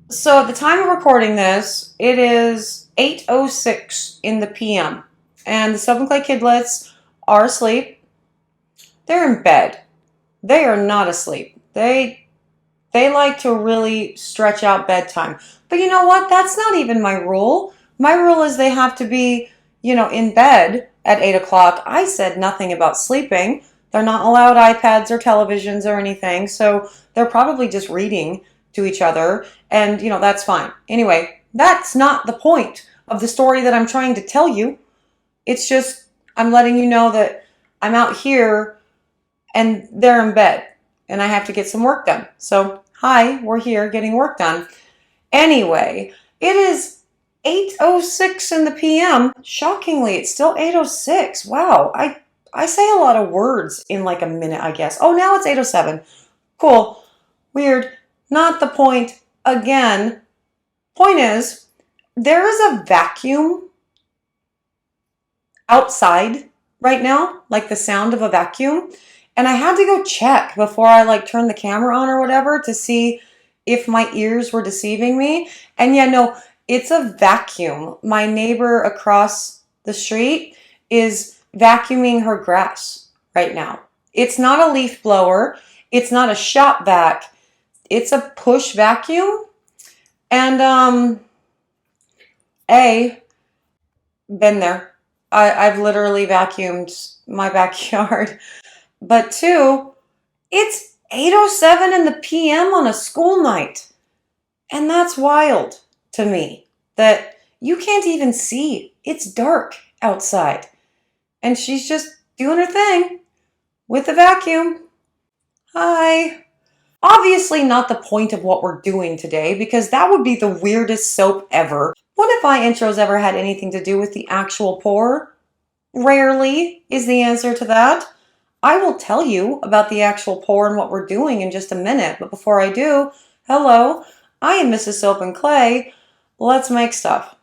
So at the time of recording this, it is 8:06 in the PM. And the Soap and Clay kidlets are asleep. They're in bed. They are not asleep. They like to really stretch out bedtime. But you know what? That's not even my rule. My rule is they have to be, in bed at 8 o'clock. I said nothing about sleeping. They're not allowed iPads or televisions or anything. So they're probably just reading to each other. And, that's fine. Anyway, that's not the point of the story that I'm trying to tell you. It's just, I'm letting you know that I'm out here and they're in bed and I have to get some work done. So, hi, we're here getting work done. Anyway, it is 8:06 in the PM. Shockingly, it's still 8:06. Wow, I say a lot of words in like a minute, I guess. Oh, now it's 8:07. Cool. Weird. Not the point. Again, point is, there is a vacuum outside right now, like the sound of a vacuum. And I had to go check before I like turned the camera on or whatever to see if my ears were deceiving me. And yeah, no, it's a vacuum. My neighbor across the street is vacuuming her grass right now. It's not a leaf blower. It's not a shop vac. It's a push vacuum. And been there. I've literally vacuumed my backyard. But two, it's 8:07 in the PM on a school night. And that's wild to me that you can't even see. It's dark outside. And she's just doing her thing with the vacuum. Hi. Obviously not the point of what we're doing today, because that would be the weirdest soap ever. What if my intros ever had anything to do with the actual pour? Rarely is the answer to that. I will tell you about the actual pour and what we're doing in just a minute, but before I do, hello, I am Mrs. Soap and Clay. Let's make stuff.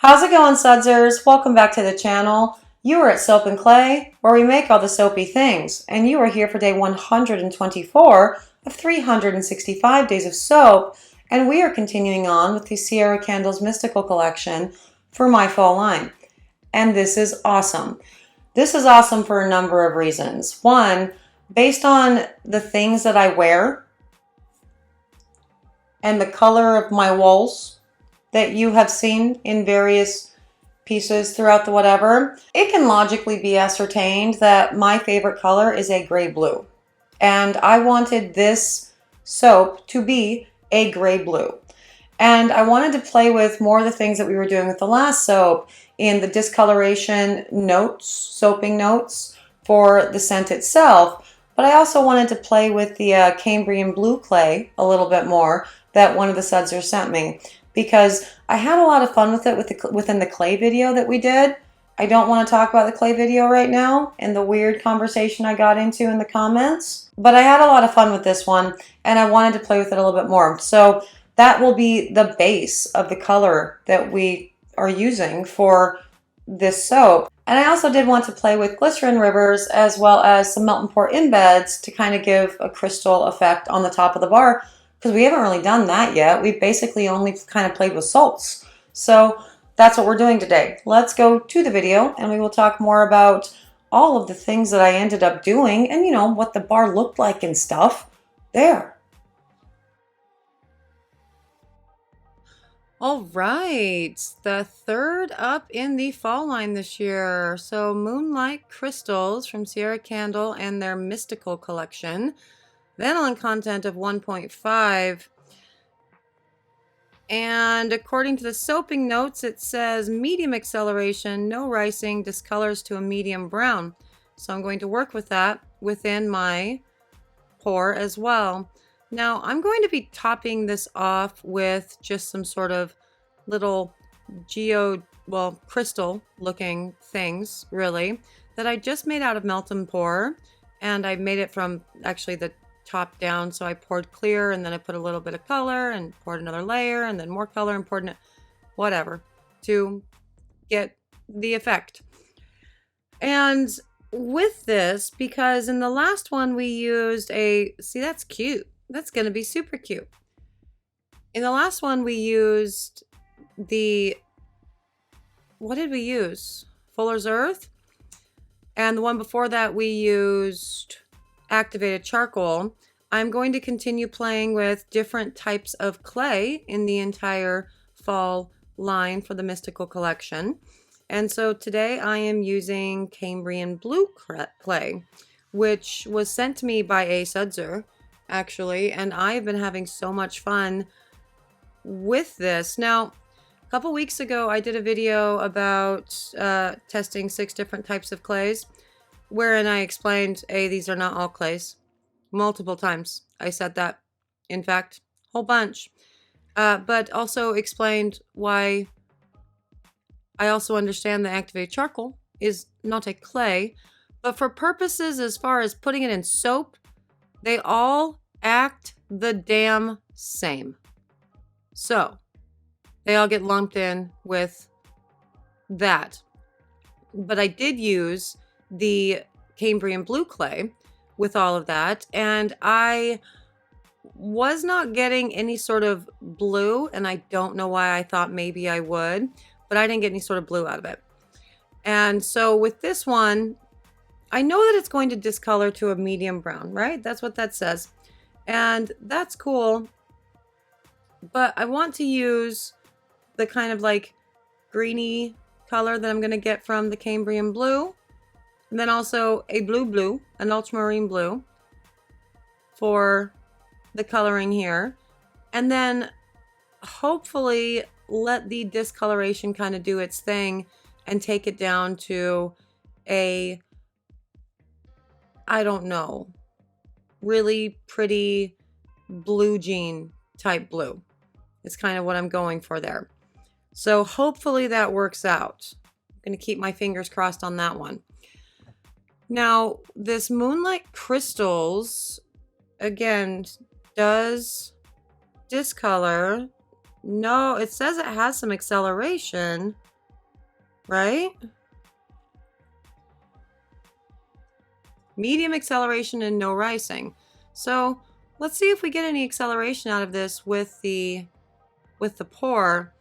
How's it going, Sudsers? Welcome back to the channel. You are at Soap and Clay, where we make all the soapy things, and you are here for day 124 of 365 days of soap, and we are continuing on with the Sierra Candles Mystical Collection for my fall line. And this is awesome. This is awesome for a number of reasons. One, based on the things that I wear and the color of my walls that you have seen in various pieces throughout the whatever, it can logically be ascertained that my favorite color is a gray blue. And I wanted this soap to be a gray blue. And I wanted to play with more of the things that we were doing with the last soap in the discoloration notes, soaping notes for the scent itself. But I also wanted to play with the Cambrian blue clay a little bit more that one of the sudsers sent me, because I had a lot of fun with it within the clay video that we did. I don't want to talk about the clay video right now and the weird conversation I got into in the comments, but I had a lot of fun with this one and I wanted to play with it a little bit more. So that will be the base of the color that we are using for this soap. And I also did want to play with glycerin rivers as well as some melt and pour embeds to kind of give a crystal effect on the top of the bar, because we haven't really done that yet. We've basically only kind of played with salts. So that's what we're doing today. Let's go to the video and we will talk more about all of the things that I ended up doing and, you know, what the bar looked like and stuff there. All right, the third up in the fall line this year. So Moonlight Crystals from Sierra Candle and their Mystical collection. Vanillin content of 1.5. And according to the soaping notes, it says medium acceleration, no ricing, discolors to a medium brown. So I'm going to work with that within my pour as well. Now I'm going to be topping this off with just some sort of little crystal looking things, really, that I just made out of melt and pour. And I made it from actually the top down. So I poured clear and then I put a little bit of color and poured another layer and then more color and poured whatever to get the effect. And with this, because in the last one we used see, that's cute. That's going to be super cute. In the last one we used what did we use? Fuller's Earth. And the one before that we used activated charcoal. I'm going to continue playing with different types of clay in the entire fall line for the Mystical collection. And so today I am using Cambrian blue clay, which was sent to me by a sudser, actually, and I've been having so much fun with this. Now, a couple weeks ago, I did a video about testing 6 different types of clays, wherein I explained, these are not all clays. Multiple times I said that, in fact, whole bunch. But also explained why I also understand that activated charcoal is not a clay, but for purposes as far as putting it in soap, they all act the damn same. So they all get lumped in with that. But I did use the Cambrian blue clay with all of that, and I was not getting any sort of blue, and I don't know why. I thought maybe I would, but I didn't get any sort of blue out of it. And so with this one, I know that it's going to discolor to a medium brown, right? That's what that says. And that's cool. But I want to use the kind of like greeny color that I'm going to get from the Cambrian blue. And then also a blue, an ultramarine blue for the coloring here. And then hopefully let the discoloration kind of do its thing and take it down to I don't know, really pretty blue jean type blue. It's kind of what I'm going for there. So hopefully that works out. I'm going to keep my fingers crossed on that one. Now, this Moonlight Crystals, again, does discolor. No, it says it has some acceleration, right? Medium acceleration and no ricing. So let's see if we get any acceleration out of this with the pour.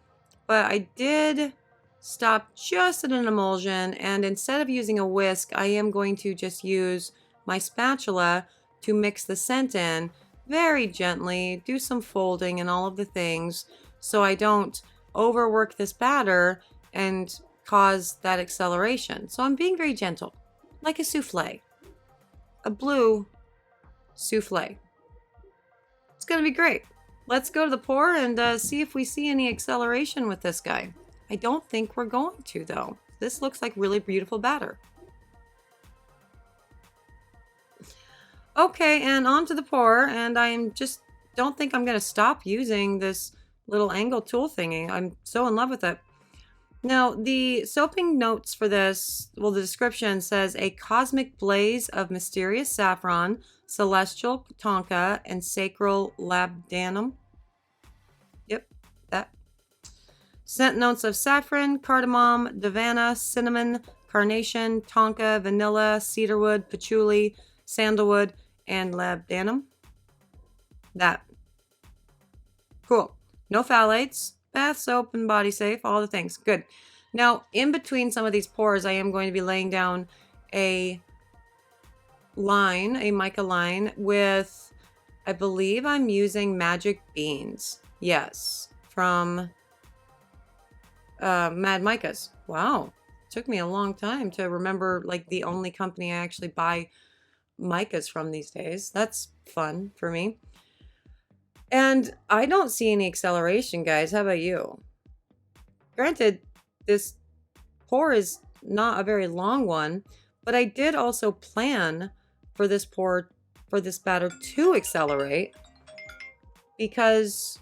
But I did stop just at an emulsion, and instead of using a whisk, I am going to just use my spatula to mix the scent in very gently, do some folding and all of the things so I don't overwork this batter and cause that acceleration. So I'm being very gentle, like a souffle, a blue souffle. It's gonna be great. Let's go to the pour and see if we see any acceleration with this guy. I don't think we're going to, though. This looks like really beautiful batter. Okay, and on to the pour, and don't think I'm going to stop using this little angle tool thingy. I'm so in love with it. Now, the soaping notes for this, well, the description says a cosmic blaze of mysterious saffron, celestial tonka, and sacral labdanum. Yep, that. Scent notes of saffron, cardamom, davana, cinnamon, carnation, tonka, vanilla, cedarwood, patchouli, sandalwood, and labdanum. That. Cool. No phthalates, bath soap and body safe, all the things. Good. Now, in between some of these pours, I am going to be laying down a mica line with, I believe I'm using magic beans. Yes, from Mad Micas. Wow. Took me a long time to remember like the only company I actually buy micas from these days. That's fun for me. And I don't see any acceleration, guys. How about you? Granted, this pour is not a very long one, but I did also plan for this pour, for this batter to accelerate, because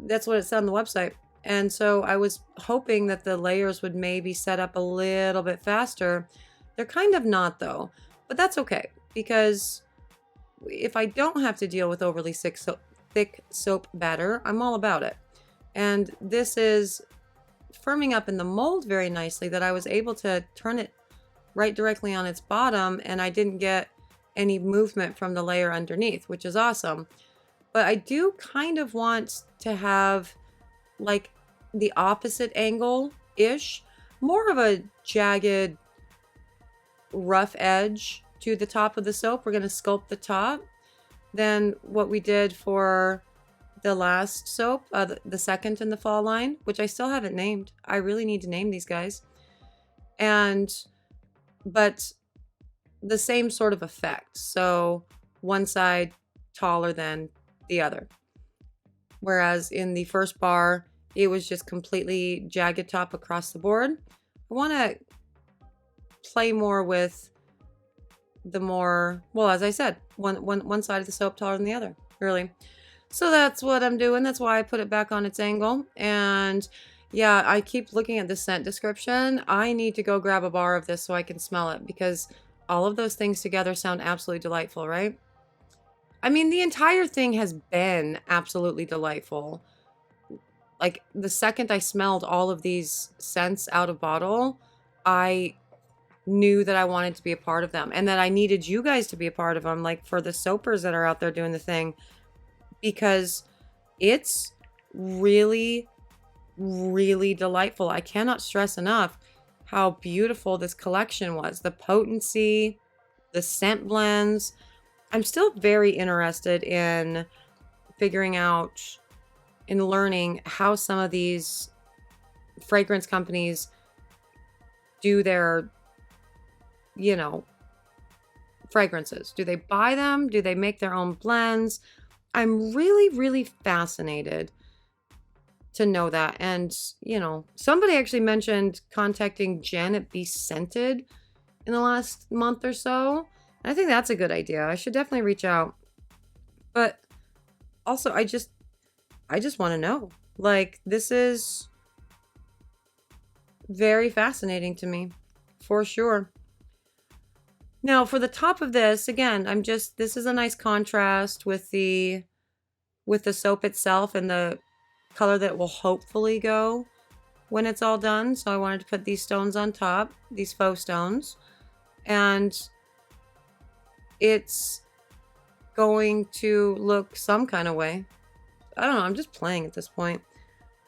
that's what it said on the website. And so I was hoping that the layers would maybe set up a little bit faster. They're kind of not though, but that's okay, because if I don't have to deal with overly thick soap batter, I'm all about it. And this is firming up in the mold very nicely, that I was able to turn it right directly on its bottom, and I didn't get any movement from the layer underneath, which is awesome. But I do kind of want to have like the opposite angle-ish, more of a jagged, rough edge to the top of the soap. We're going to sculpt the top than what we did for the last soap, the second in the fall line, which I still haven't named. I really need to name these guys. But the same sort of effect. So one side taller than the other. Whereas in the first bar, it was just completely jagged top across the board. I want to play more with the more, well, as I said, one side of the soap taller than the other, really. So that's what I'm doing. That's why I put it back on its angle. And yeah, I keep looking at the scent description. I need to go grab a bar of this so I can smell it, because all of those things together sound absolutely delightful, right? I mean, the entire thing has been absolutely delightful. Like, the second I smelled all of these scents out of bottle, I knew that I wanted to be a part of them, and that I needed you guys to be a part of them, like for the soapers that are out there doing the thing, because it's really, really delightful. I cannot stress enough how beautiful this collection was. The potency, the scent blends. I'm still very interested in figuring out and learning how some of these fragrance companies do their, you know, fragrances. Do they buy them? Do they make their own blends? I'm really, really fascinated to know that. And, you know, somebody actually mentioned contacting Jen at Be Scented in the last month or so. I think that's a good idea. I should definitely reach out. But also, I just want to know. Like, this is very fascinating to me, for sure. Now, for the top of this, again, this is a nice contrast with the soap itself and the color that will hopefully go when it's all done. So I wanted to put these stones on top, these faux stones, and it's going to look some kind of way. I don't know, I'm just playing at this point.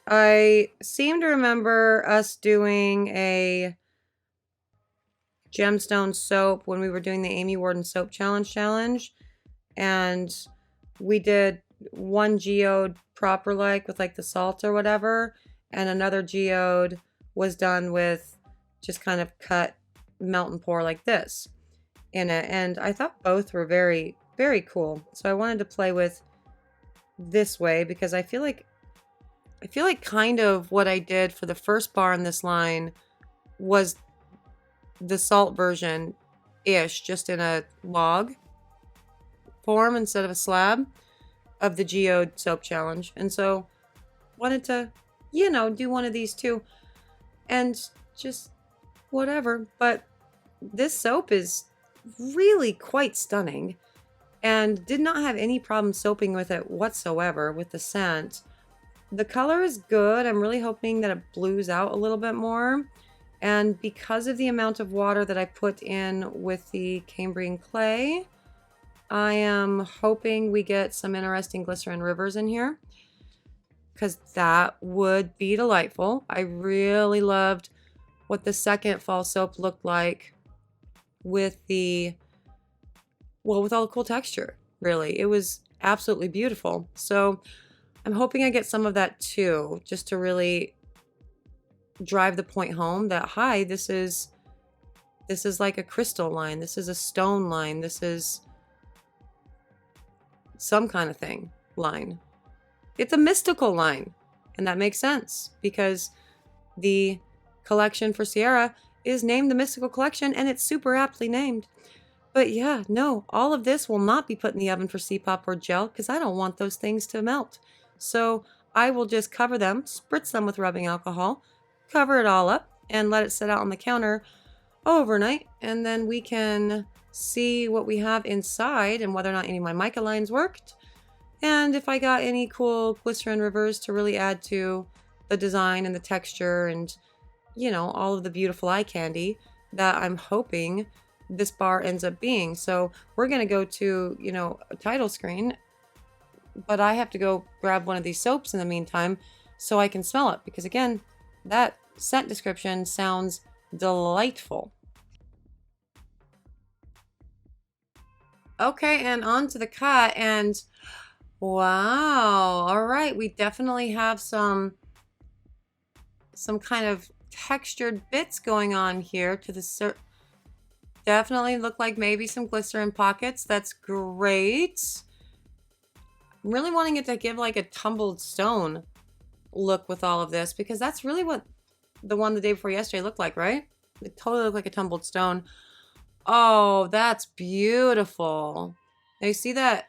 I seem to remember us doing a gemstone soap when we were doing the Amy Warden Soap Challenge, and we did one geode proper, like with like the salt or whatever, and another geode was done with just kind of cut melt and pour like this in it, and I thought both were very, very cool. So I wanted to play with this way, because I feel like kind of what I did for the first bar in this line was the salt version ish, just in a log form instead of a slab of the geode soap challenge. And so wanted to, you know, do one of these too, and just whatever. But this soap is really quite stunning, and did not have any problem soaping with it whatsoever with the scent. The color is good. I'm really hoping that it blues out a little bit more. And because of the amount of water that I put in with the Cambrian clay, I am hoping we get some interesting glycerin rivers in here, because that would be delightful. I really loved what the second fall soap looked like with with all the cool texture, really. It was absolutely beautiful. So I'm hoping I get some of that too, just to really drive the point home that, hi, this is like a crystal line. This is a stone line. This is some kind of thing line. It's a mystical line. And that makes sense because the collection for Sierra is named the Mystical Collection, and it's super aptly named. But yeah, no, all of this will not be put in the oven for C-pop or gel because I don't want those things to melt. So I will just cover them, spritz them with rubbing alcohol, cover it all up, and let it sit out on the counter overnight. And then we can see what we have inside and whether or not any of my mica lines worked. And if I got any cool glycerin rivers to really add to the design and the texture and, you know, all of the beautiful eye candy that I'm hoping this bar ends up being. So we're going to go to, you know, a title screen, but I have to go grab one of these soaps in the meantime so I can smell it. Because again, that scent description sounds delightful. Okay, and on to the cut, and wow, all right, we definitely have some kind of textured bits going on here to the definitely look like maybe some glycerin pockets. That's great. I'm really wanting it to give like a tumbled stone look with all of this because that's really what the one the day before yesterday looked like, right? It totally looked like a tumbled stone. Oh, that's beautiful. Now you see that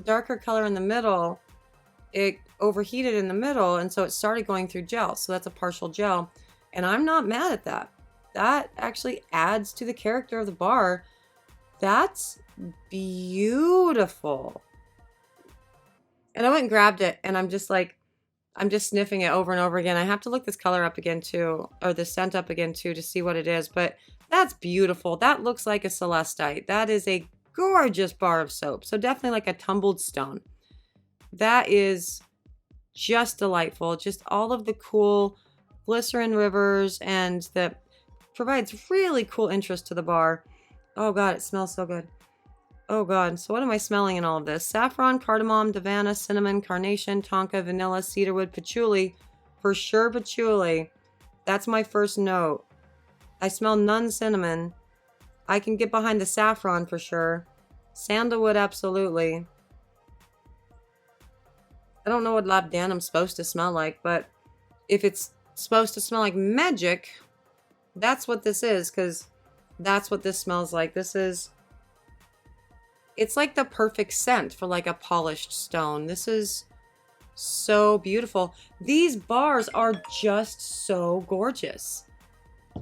darker color in the middle? It overheated in the middle, and so it started going through gel. So that's a partial gel. And I'm not mad at that. That actually adds to the character of the bar. That's beautiful. And I went and grabbed it, and I'm just sniffing it over and over again. I have to look this color up again too, or the scent up again too, to see what it is. But that's beautiful. That looks like a celestite. That is a gorgeous bar of soap. So definitely like a tumbled stone. That is just delightful. Just all of the cool glycerin rivers, and that provides really cool interest to the bar. Oh God, it smells so good. Oh God, so what am I smelling in all of this? Saffron, cardamom, davana, cinnamon, carnation, tonka, vanilla, cedarwood, patchouli. For sure patchouli. That's my first note. I smell none cinnamon. I can get behind the saffron for sure. Sandalwood, absolutely. I don't know what labdanum's supposed to smell like, but if it's supposed to smell like magic, that's what this is, because that's what this smells like. It's like the perfect scent for like a polished stone. This is so beautiful. These bars are just so gorgeous.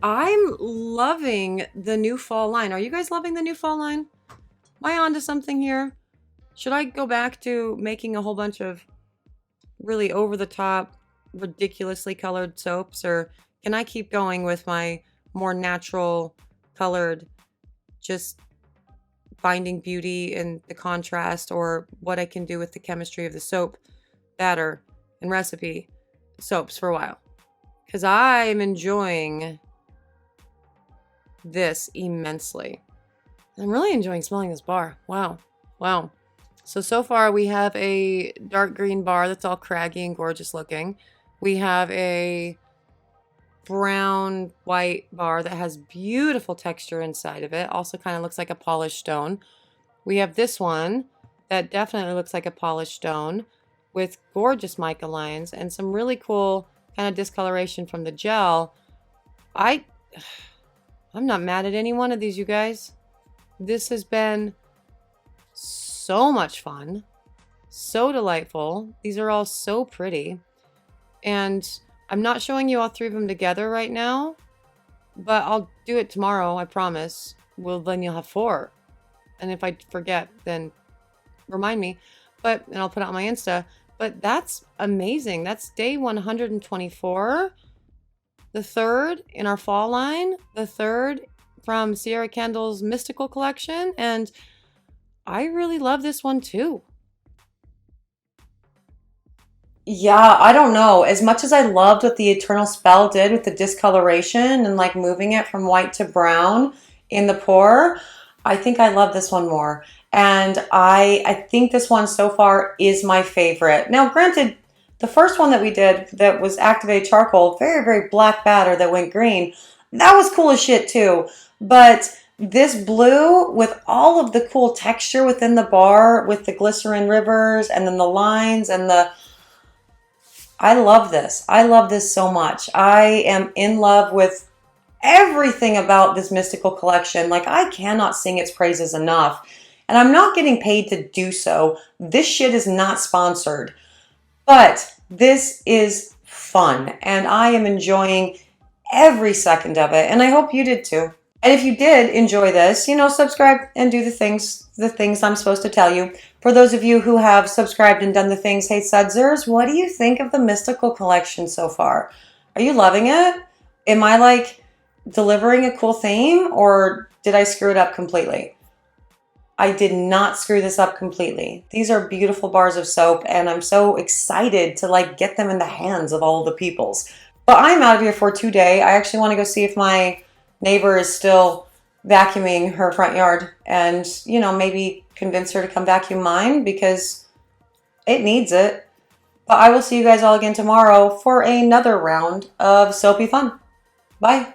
I'm loving the new fall line. Are you guys loving the new fall line? Am I onto something here? Should I go back to making a whole bunch of really over-the-top, ridiculously colored soaps, or can I keep going with my more natural colored, just finding beauty in the contrast, or what I can do with the chemistry of the soap batter and recipe soaps for a while? Because I'm enjoying this immensely. I'm really enjoying smelling this bar. Wow. Wow. So far we have a dark green bar that's all craggy and gorgeous looking. We have a brown white bar that has beautiful texture inside of it. Also kind of looks like a polished stone. We have this one that definitely looks like a polished stone with gorgeous mica lines and some really cool kind of discoloration from the gel. I'm not mad at any one of these, you guys. This has been so much fun, so delightful. These are all so pretty. And I'm not showing you all three of them together right now, but I'll do it tomorrow, I promise. Well, then you'll have 4. And if I forget, then remind me. And I'll put it on my Insta. But that's amazing. That's day 124. The 3rd in our fall line. The 3rd from Sierra Candle's Mystical Collection. And I really love this one too. Yeah, I don't know. As much as I loved what the Eternal Spell did with the discoloration and like moving it from white to brown in the pour, I think I love this one more. And I think this one so far is my favorite. Now, granted, The first one that we did that was activated charcoal, very, very black batter that went green, that was cool as shit too. But this blue with all of the cool texture within the bar with the glycerin rivers and then the lines and the... I love this. I love this so much. I am in love with everything about this mystical collection. Like, I cannot sing its praises enough. And I'm not getting paid to do so. This shit is not sponsored. But this is fun. And I am enjoying every second of it. And I hope you did too. And if you did enjoy this, you know, subscribe and do the things I'm supposed to tell you. For those of you who have subscribed and done the things, hey Sudzers, what do you think of the mystical collection so far? Are you loving it? Am I like delivering a cool theme, or did I screw it up completely? I did not screw this up completely. These are beautiful bars of soap, and I'm so excited to like get them in the hands of all the peoples. But I'm out of here for today. I actually want to go see if my neighbor is still vacuuming her front yard and, you know, maybe convince her to come vacuum mine because it needs it. But I will see you guys all again tomorrow for another round of soapy fun. Bye.